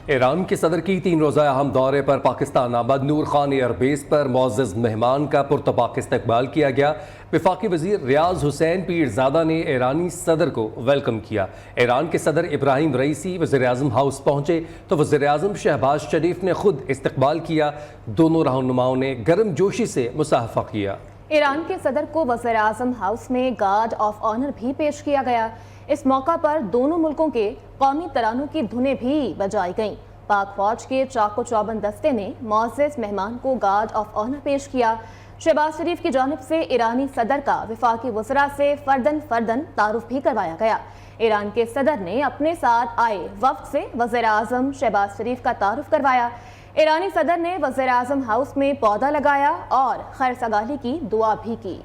ایران کے صدر کی 3 روزہ اہم دورے پر پاکستان آمد نور خان ایئر بیس پر معزز مہمان کا پرتپاک استقبال کیا گیا۔ وفاقی وزیر ریاض حسین پیرزادہ نے ایرانی صدر کو ویلکم کیا۔ ایران کے صدر ابراہیم رئیسی وزیر اعظم ہاؤس پہنچے تو وزیر اعظم شہباز شریف نے خود استقبال کیا۔ دونوں رہنماؤں نے گرم جوشی سے مصافحہ کیا۔ ایران کے صدر کو وزیر اعظم ہاؤس میں گارڈ آف آنر بھی پیش کیا گیا۔ اس موقع پر دونوں ملکوں کے قومی ترانوں کی دھنیں بھی بجائی گئیں۔ پاک فوج کے چاقو چوبند دستے نے معزز مہمان کو گارڈ آف آنر پیش کیا۔ شہباز شریف کی جانب سے ایرانی صدر کا وفاقی وزراء سے فردن تعارف بھی کروایا گیا۔ ایران کے صدر نے اپنے ساتھ آئے وفد سے وزیر اعظم شہباز شریف کا تعارف کروایا۔ ایرانی صدر نے وزیر اعظم ہاؤس میں پودا لگایا اور خیر سگالی کی دعا بھی کی۔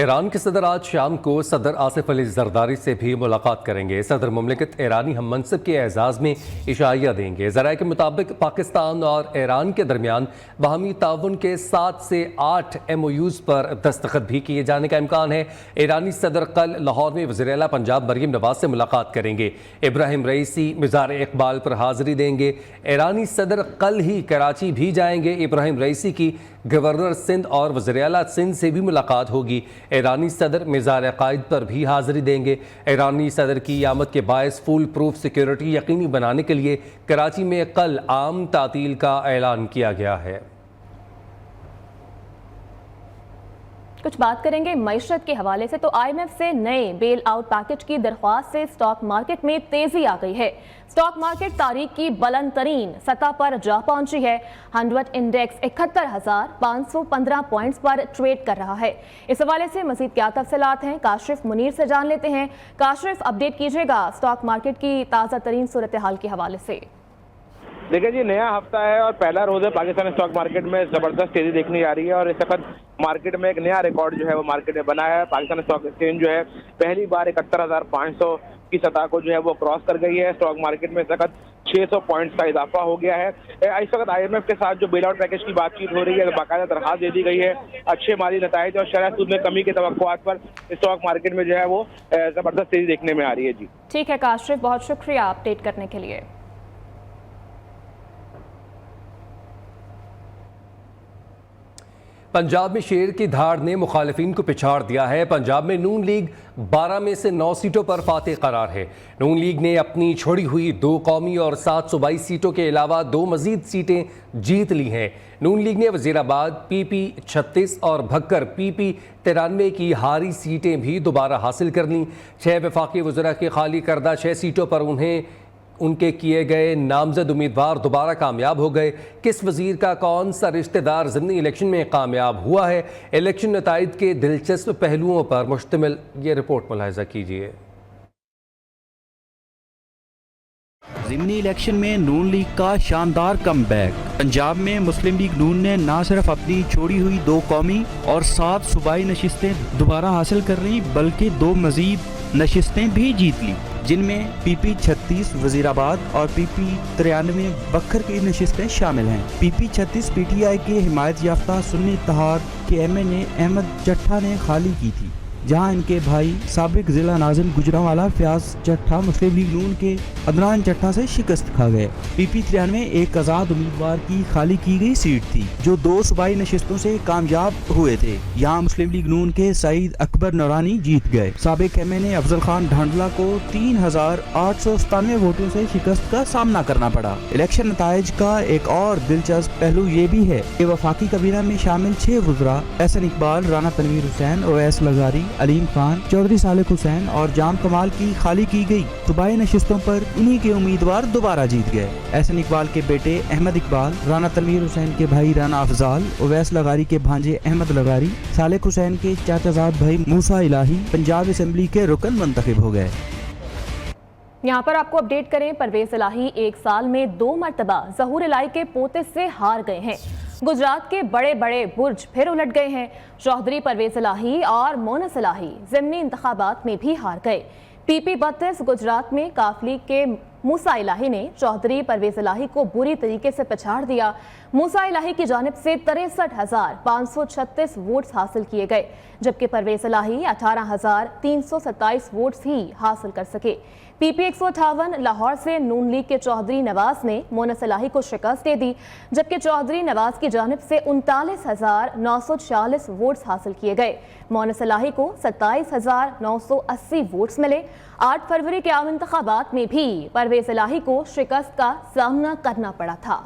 ایران کے صدر آج شام کو صدر آصف علی زرداری سے بھی ملاقات کریں گے۔ صدر مملکت ایرانی ہم منصب کے اعزاز میں عشائیہ دیں گے۔ ذرائع کے مطابق پاکستان اور ایران کے درمیان باہمی تعاون کے 7 سے 8 MOUs پر دستخط بھی کیے جانے کا امکان ہے۔ ایرانی صدر کل لاہور میں وزیر اعلیٰ پنجاب مریم نواز سے ملاقات کریں گے۔ ابراہیم رئیسی مزار اقبال پر حاضری دیں گے۔ ایرانی صدر کل ہی کراچی بھی جائیں گے۔ ابراہیم رئیسی کی گورنر سندھ اور وزیر اعلیٰ سندھ سے بھی ملاقات ہوگی۔ ایرانی صدر مزار عقائد پر بھی حاضری دیں گے۔ ایرانی صدر کی آمد کے باعث فول پروف سیکیورٹی یقینی بنانے کے لیے کراچی میں کل عام تعطیل کا اعلان کیا گیا ہے۔ کچھ بات کریں گے معیشت کے حوالے سے تو IMF سے نئے بیل آؤٹ پیکج کی درخواست سے سٹاک مارکیٹ میں تیزی آ گئی ہے۔ سٹاک مارکیٹ تاریخ کی بلند ترین سطح پر جا پہنچی ہے۔ 100 انڈیکس 71,515 پوائنٹس پر ٹریڈ کر رہا ہے۔ اس حوالے سے مزید کیا تفصیلات ہیں کاشف منیر سے جان لیتے ہیں۔ کاشف اپڈیٹ کیجیے گا سٹاک مارکیٹ کی تازہ ترین صورتحال کے حوالے سے۔ دیکھیں جی، نیا ہفتہ ہے اور پہلا روز ہے پاکستان اسٹاک مارکیٹ میں زبردست تیزی دیکھنے آ رہی ہے اور اس وقت مارکیٹ میں ایک نیا ریکارڈ جو ہے وہ مارکیٹ میں بنا ہے۔ پاکستان اسٹاک ایکسچینج جو ہے پہلی بار 71,500 کی سطح کو جو ہے وہ کراس کر گئی ہے۔ اسٹاک مارکیٹ میں اس وقت 600 پوائنٹس کا اضافہ ہو گیا ہے۔ اس وقت IMF کے ساتھ جو بیل آؤٹ پیکج کی بات چیت ہو رہی ہے، باقاعدہ درخواست دے دی گئی ہے۔ اچھے مالی نتائج اور شرح سود میں کمی کے توقعات پر اسٹاک مارکیٹ میں جو ہے وہ زبردست تیزی دیکھنے میں آ رہی ہے۔ جی ٹھیک ہے کاشف، بہت شکریہ اپڈیٹ کرنے کے لیے۔ پنجاب میں شیر کی دھاڑ نے مخالفین کو پچھاڑ دیا ہے۔ پنجاب میں نون لیگ 12 میں سے 9 سیٹوں پر فاتح قرار ہے۔ نون لیگ نے اپنی چھوڑی ہوئی 2 قومی اور 7 صوبائی سیٹوں کے علاوہ 2 مزید سیٹیں جیت لی ہیں۔ نون لیگ نے وزیر آباد PP 36 اور بھکر PP 93 کی ہاری سیٹیں بھی دوبارہ حاصل کر لیں۔ 6 وفاقی وزراء کی خالی کردہ 6 سیٹوں پر ان کے کیے گئے نامزد امیدوار دوبارہ کامیاب ہو گئے؟ کس وزیر کا کون سا رشتہ دار ضمنی الیکشن میں کامیاب ہوا ہے؟ الیکشن نتائج کے دلچسپ پہلوؤں پر مشتمل یہ رپورٹ ملاحظہ کیجیے۔ ضمنی الیکشن میں نون لیگ کا شاندار کم بیک۔ پنجاب میں مسلم لیگ نون نے نہ صرف اپنی چھوڑی ہوئی 2 قومی اور 7 صوبائی نشستیں دوبارہ حاصل کر لی بلکہ 2 مزید نشستیں بھی جیت لی، جن میں پی پی 36 وزیر آباد اور پی پی 93 بکھر کی نشستیں شامل ہیں۔ پی پی 36 پی ٹی آئی کے حمایت یافتہ سنی اتحاد کے ایم این اے احمد چٹھا نے خالی کی تھی، جہاں ان کے بھائی سابق ضلع ناظم گجرانوالہ فیاض چٹھا مسلم لیگ نون کے عدنان چٹھا سے شکست کھا گئے۔ پی پی 93 ایک آزاد امیدوار کی خالی کی گئی سیٹ تھی جو 2 صوبائی نشستوں سے کامیاب ہوئے تھے، یہاں مسلم لیگ نون کے سعید اکبر نورانی جیت گئے۔ سابق ایم این اے افضل خان ڈھانڈلہ کو 3897 ووٹوں سے شکست کا سامنا کرنا پڑا۔ الیکشن نتائج کا ایک اور دلچسپ پہلو یہ بھی ہے کہ وفاقی کابینہ میں شامل 6 وزراء احسن اقبال، رانا تنویر حسین، اویس لغاری، علیم خان، چودھری صالح حسین اور جام کمال کی خالی کی گئی صوبائی نشستوں پر انہی کے امیدوار دوبارہ جیت گئے۔ احسن اقبال کے بیٹے احمد اقبال، رانا تنویر حسین کے بھائی رانا افضال، اویس لغاری کے بھانجے احمد لغاری، صالح حسین کے چاچا زاد بھائی موسیٰ الہی پنجاب اسمبلی کے رکن منتخب ہو گئے۔ یہاں پر آپ کو اپڈیٹ کریں، پرویز الہی 1 سال میں 2 مرتبہ ظہور الہی کے پوتے سے ہار گئے ہیں۔ گجرات کے بڑے بڑے برج پھر الٹ گئے ہیں۔ چودھری پرویز الہی اور مونس الہی ضمنی انتخابات میں بھی ہار گئے۔ پی پی 32 گجرات میں کافلی کے موسیٰ الہی نے چودھری پرویز الہی کو بری طریقے سے پچھاڑ دیا۔ موسیٰ الہی کی جانب سے 63,536 ووٹس حاصل کیے گئے، جبکہ پرویز الہی 18,327 ووٹس ہی حاصل کر سکے۔ پی پی 158 لاہور سے نون لیگ کے چودھری نواز نے مونس الہی کو شکست دے دی، جبکہ چودھری نواز کی جانب سے 39,946 ووٹس حاصل کیے گئے۔ مونس الہی کو 27,980 ووٹس ملے۔ 8 فروری کے عام انتخابات میں بھی پرویز الہی کو شکست کا سامنا کرنا پڑا تھا۔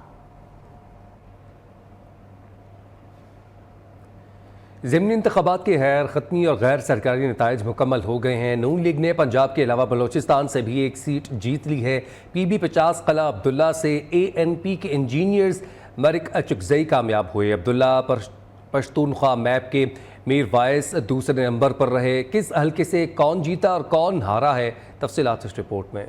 ضمنی انتخابات کے غیر ختمی اور غیر سرکاری نتائج مکمل ہو گئے ہیں۔ نون لیگ نے پنجاب کے علاوہ بلوچستان سے بھی 1 سیٹ جیت لی ہے۔ پی بی 50 قلعہ عبداللہ سے اے این پی کے انجینئرز مرک اچکزئی کامیاب ہوئے۔ عبداللہ پشتونخوا میپ کے میر وائس دوسرے نمبر پر رہے۔ کس حلقے سے کون جیتا اور کون ہارا ہے، تفصیلات اس رپورٹ میں۔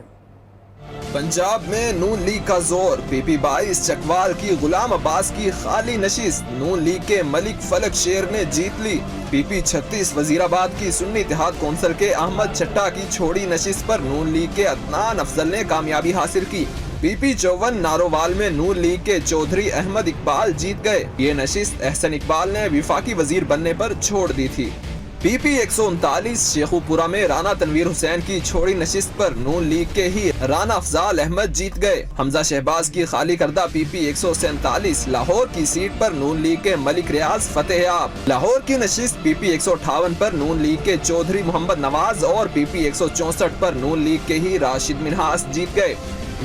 پنجاب میں نون لیگ کا زور، پی پی 22 چکوال کی غلام عباس کی خالی نشست نون لیگ کے ملک فلک شیر نے جیت لی۔ پی پی 36 وزیر آباد کی سنی اتحاد کونسل کے احمد چٹھا کی چھوڑی نشست پر نون لیگ کے عدنان افضل نے کامیابی حاصل کی۔ پی پی 54 نارووال میں نون لیگ کے چودھری احمد اقبال جیت گئے۔ یہ نشست احسن اقبال نے وفاقی وزیر بننے پر چھوڑ دی تھی۔ پی پی 139 شیخو پورہ میں رانا تنویر حسین کی چھوڑی نشست پر نون لیگ کے ہی رانا افضال احمد جیت گئے۔ حمزہ شہباز کی خالی کردہ پی پی 147 لاہور کی سیٹ پر نون لیگ کے ملک ریاض فتح یاب۔ لاہور کی نشست پی پی 158 پر نون لیگ کے چودھری محمد نواز اور پی پی 164 پر نون لیگ کے ہی راشد منہاس جیت گئے۔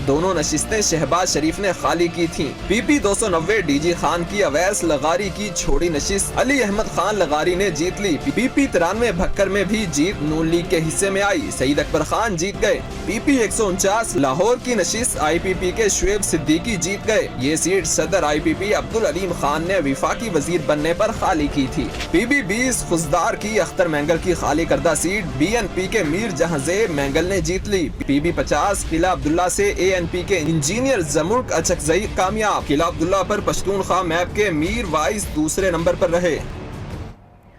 دونوں نشستیں شہباز شریف نے خالی کی تھیں۔ پی پی 290 ڈی جی خان کی اویس لغاری کی چھوڑی نشست علی احمد خان لغاری نے جیت لی۔ پی پی 93 بھکر میں بھی جیت نون لیگ کے حصے میں آئی، سعید اکبر خان جیت گئے۔ پی پی 149 لاہور کی نشست آئی پی پی کے شعیب صدیقی جیت گئے۔ یہ سیٹ صدر آئی پی پی عبدالعلیم خان نے وفاقی وزیر بننے پر خالی کی تھی۔ پی پی 20 خزدار کی اختر مینگل کی خالی کردہ سیٹ بی این پی کے میر جہاں زیب مینگل نے جیت لی۔ پی پی 50 قلعہ عبداللہ سے اے این پی کے انجینئر زمرک اچکزئی کامیاب۔ قلعہ عبداللہ پر پشتونخوا میپ کے میر وائس دوسرے نمبر پر رہے۔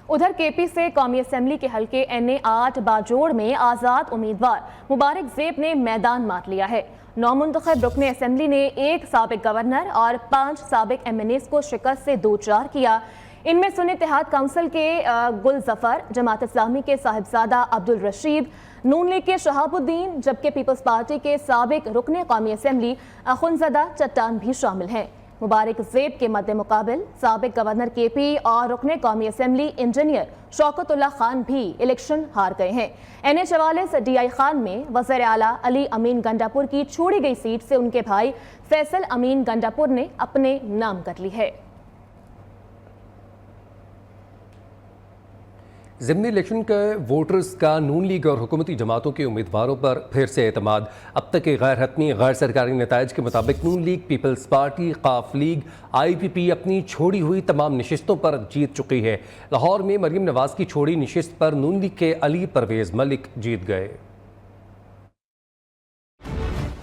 ادھر کے پی سے قومی اسمبلی کے حلقے این اے 8 باجوڑ میں آزاد امیدوار مبارک زیب نے میدان مار لیا ہے۔ نومنتخب رکن اسمبلی نے 1 سابق گورنر اور 5 سابق ایم این ایز کو شکست سے دوچار کیا۔ ان میں سنی اتحاد کونسل کے گل ظفر، جماعت اسلامی کے صاحبزادہ عبدالرشید، نون لیگ کے شہاب الدین، جبکہ پیپلز پارٹی کے سابق رکن قومی اسمبلی اخنزدہ چٹان بھی شامل ہیں۔ مبارک زیب کے مد مقابل سابق گورنر کے پی اور رکن قومی assembly engineer Shaukatullah Khan بھی الیکشن ہار گئے ہیں۔ N A 44 D I Khan میں وزیر اعلیٰ علی امین گنڈاپور کی چھوڑی گئی سیٹ سے ان کے بھائی فیصل امین گنڈاپور نے اپنے نام کر لی ہے۔ ضمنی الیکشن کے ووٹرز کا نون لیگ اور حکومتی جماعتوں کے امیدواروں پر پھر سے اعتماد۔ اب تک کے غیر حتمی غیر سرکاری نتائج کے مطابق نون لیگ، پیپلز پارٹی، قاف لیگ، IPP اپنی چھوڑی ہوئی تمام نشستوں پر جیت چکی ہے۔ لاہور میں مریم نواز کی چھوڑی نشست پر نون لیگ کے علی پرویز ملک جیت گئے۔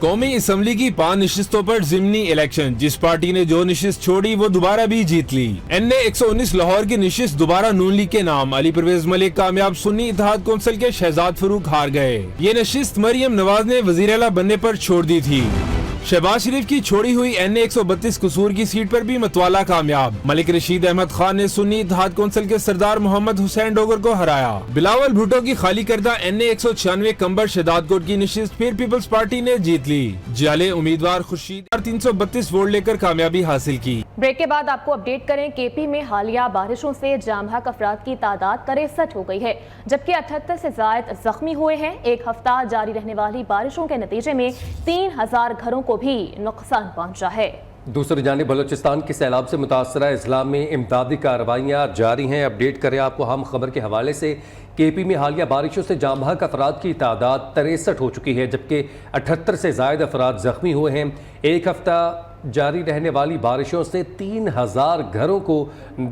قومی اسمبلی کی 5 نشستوں پر ضمنی الیکشن، جس پارٹی نے جو نشست چھوڑی وہ دوبارہ بھی جیت لی۔ NA 119 لاہور کی نشست دوبارہ نون لیگ کے نام، علی پرویز ملک کامیاب، سنی اتحاد کونسل کے شہزاد فاروق ہار گئے۔ یہ نشست مریم نواز نے وزیر اعلیٰ بننے پر چھوڑ دی تھی۔ شہباز شریف کی چھوڑی ہوئی NA 132 قصور کی سیٹ پر بھی متوالا کامیاب، ملک رشید احمد خان نے سنی اتحاد کونسل کے سردار محمد حسین ڈوگر کو ہرایا۔ بلاول بھٹو کی خالی کردہ NA 196 کمبر شہداد کوٹ کی نشست پھر پیپلز پارٹی نے جیت لی۔ جعلی امیدوار خورشید 332 ووٹ لے کر کامیابی حاصل کی۔ بریک کے بعد آپ کو اپڈیٹ کریں، KP میں حالیہ بارشوں سے جاں بحق افراد کی تعداد 63 ہو گئی ہے، جبکہ 78 سے زائد زخمی ہوئے ہیں۔ ایک ہفتہ جاری رہنے والی بارشوں کے نتیجے میں 3000 گھروں کو بھی نقصان پہنچا ہے۔ دوسری جانب بلوچستان کے سیلاب سے متاثرہ اضلاع میں امدادی کارروائیاں جاری ہیں۔ اپڈیٹ کریں آپ کو ہم خبر کے حوالے سے، KP میں حالیہ بارشوں سے جاں بحق افراد کی تعداد 63 ہو چکی ہے، جبکہ 78 سے زائد افراد زخمی ہوئے ہیں۔ ایک ہفتہ جاری رہنے والی بارشوں سے 3000 گھروں کو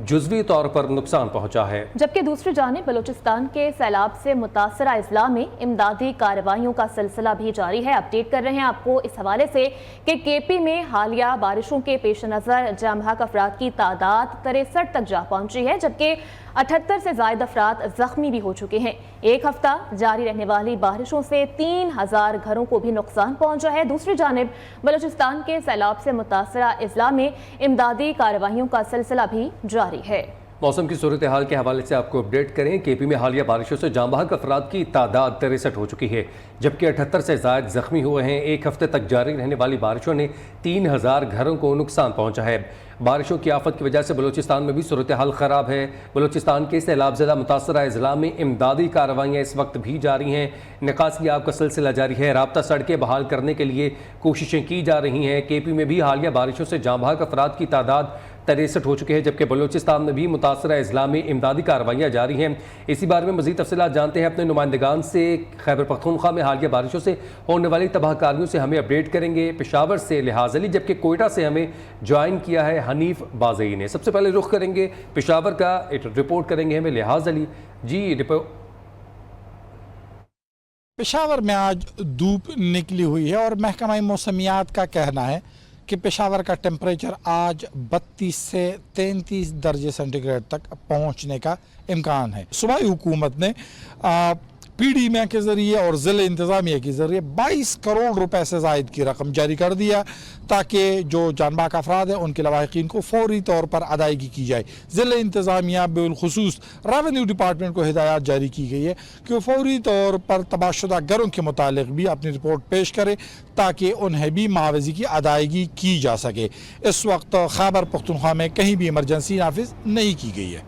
جزوی طور پر نقصان پہنچا ہے، جبکہ دوسری جانب بلوچستان کے سیلاب سے متاثرہ اضلاع میں امدادی کارروائیوں کا سلسلہ بھی جاری ہے۔ اپڈیٹ کر رہے ہیں آپ کو اس حوالے سے کہ KP میں حالیہ بارشوں کے پیش نظر جاں بحق افراد کی تعداد 63 تک جا پہنچی ہے، جبکہ 78 سے زائد افراد زخمی بھی ہو چکے ہیں۔ ایک ہفتہ جاری رہنے والی بارشوں سے 3000 گھروں کو بھی نقصان پہنچا ہے۔ دوسری جانب بلوچستان کے سیلاب سے متاثرہ اضلاع میں امدادی کارروائیوں کا سلسلہ بھی جاری ہے۔ موسم کی صورتحال کے حوالے سے آپ کو اپڈیٹ کریں، KP میں حالیہ بارشوں سے جاں بحق افراد کی تعداد 63 ہو چکی ہے، جبکہ 78 سے زائد زخمی ہوئے ہیں۔ ایک ہفتے تک جاری رہنے والی بارشوں نے 3000 گھروں کو نقصان پہنچا ہے۔ بارشوں کی آفت کی وجہ سے بلوچستان میں بھی صورتحال خراب ہے۔ بلوچستان کے سیلاب زدہ متاثرہ اضلاع میں امدادی کارروائیاں اس وقت بھی جاری ہیں۔ نکاسی آب کا سلسلہ جاری ہے، رابطہ سڑکیں بحال کرنے کے لیے کوششیں کی جا رہی ہیں۔ KP میں بھی حالیہ بارشوں سے جاں بحق افراد کی تعداد 63 ہو چکے ہیں، جبکہ بلوچستان میں بھی متاثرہ اضلاع میں امدادی کارروائیاں جاری ہیں۔ اسی بارے میں مزید تفصیلات جانتے ہیں اپنے نمائندگان سے۔ خیبر پختونخوا میں حالیہ بارشوں سے ہونے والی تباہ کاریوں سے ہمیں اپڈیٹ کریں گے پشاور سے لحاظ علی، جبکہ کوئٹہ سے ہمیں جوائن کیا ہے حنیف بازئی نے۔ سب سے پہلے رخ کریں گے پشاور کا، رپورٹ کریں گے ہمیں لحاظ علی جی۔ پشاور میں آج دھوپ نکلی ہوئی ہے اور محکمہ موسمیات کا کہنا ہے کہ پشاور کا ٹیمپریچر آج 32 سے 33 درجے سینٹی گریڈ تک پہنچنے کا امکان ہے۔ صوبائی حکومت نے PD میں کے ذریعے اور ضلع انتظامیہ کے ذریعے 22 کروڑ روپے سے زائد کی رقم جاری کر دیا تاکہ جو جاں بحق افراد ہیں ان کے لواحقین کو فوری طور پر ادائیگی کی جائے۔ ضلع انتظامیہ بالخصوص ریونیو ڈپارٹمنٹ کو ہدایات جاری کی گئی ہے کہ وہ فوری طور پر تباہ شدہ گھروں کے متعلق بھی اپنی رپورٹ پیش کرے تاکہ انہیں بھی معاوضے کی ادائیگی کی جا سکے۔ اس وقت خیبر پختونخوا میں کہیں بھی ایمرجنسی نافذ نہیں کی گئی ہے۔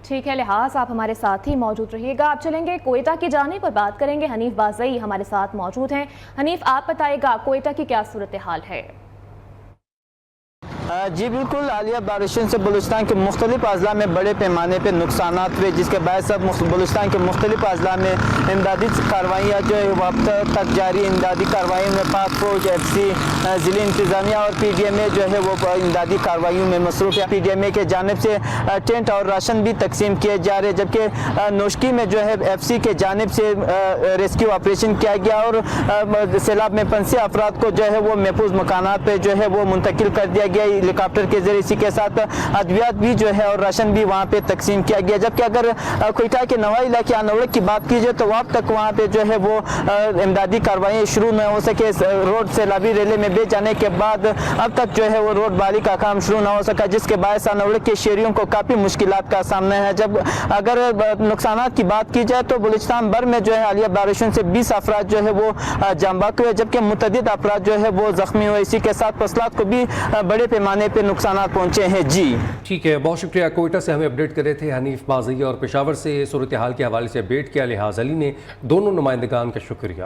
ٹھیک ہے لحاظ، آپ ہمارے ساتھ ہی موجود رہیے گا۔ آپ چلیں گے کوئٹہ کی جانب پر بات کریں گے، حنیف بازئی ہمارے ساتھ موجود ہیں۔ حنیف، آپ بتائے گا کوئٹہ کی کیا صورتحال ہے؟ جی بالکل، حالیہ بارشوں سے بلوچستان کے مختلف اضلاع میں بڑے پیمانے پہ نقصانات ہوئے، جس کے باعث اب بلوچستان کے مختلف اضلاع میں امدادی کارروائیاں جو ہے وقت تک جاری۔ امدادی کارروائیوں میں پاک فوج، FC، ضلع انتظامیہ اور PDMA جو ہے وہ امدادی کارروائیوں میں مصروف ہے۔ PDMA کے جانب سے ٹینٹ اور راشن بھی تقسیم کیے جا رہے، جبکہ نوشکی میں جو ہے FC کے جانب سے ریسکیو آپریشن کیا گیا اور سیلاب میں پھنسے افراد کو جو ہے وہ محفوظ مکانات پہ جو ہے وہ منتقل کر دیا گیا ہیلی کاپٹر کے ذریعے۔ اسی کے ساتھ ادویات بھی جو ہے اور راشن بھی وہاں پہ تقسیم کیا گیا، جبکہ اگر کوئٹہ کے نوائی علاقے انوڑک کی بات کی جائے تو اب تک وہاں پہ جو ہے وہ امدادی کارروائیاں شروع نہ ہو سکے۔ روڈ سیلابی ریلے میں بھیج جانے کے بعد اب تک جو ہے وہ روڈ بحالی کا کام شروع نہ ہو سکا، جس کے باعث انوڑک کے شہریوں کو کافی مشکلات کا سامنا ہے۔ جب اگر نقصانات کی بات کی جائے تو بلوچستان بھر میں جو ہے حالیہ بارشوں سے 20 افراد جو ہے وہ جاں بحق ہوئے، جبکہ متعدد افراد جو ہے وہ زخمی ہوئے۔ اسی کے ساتھ فصلات کو بھی بڑے پیمانے پہ نقصانات پہنچے ہیں۔ جی ٹھیک ہے، بہت شکریہ۔ کوئٹہ سے ہمیں اپڈیٹ کر رہے تھے حنیف بازئی، اور پشاور سے صورتحال کے حوالے سے اپڈیٹ کیا لحاظ علی نے۔ دونوں نمائندگان کا شکریہ۔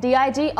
DIG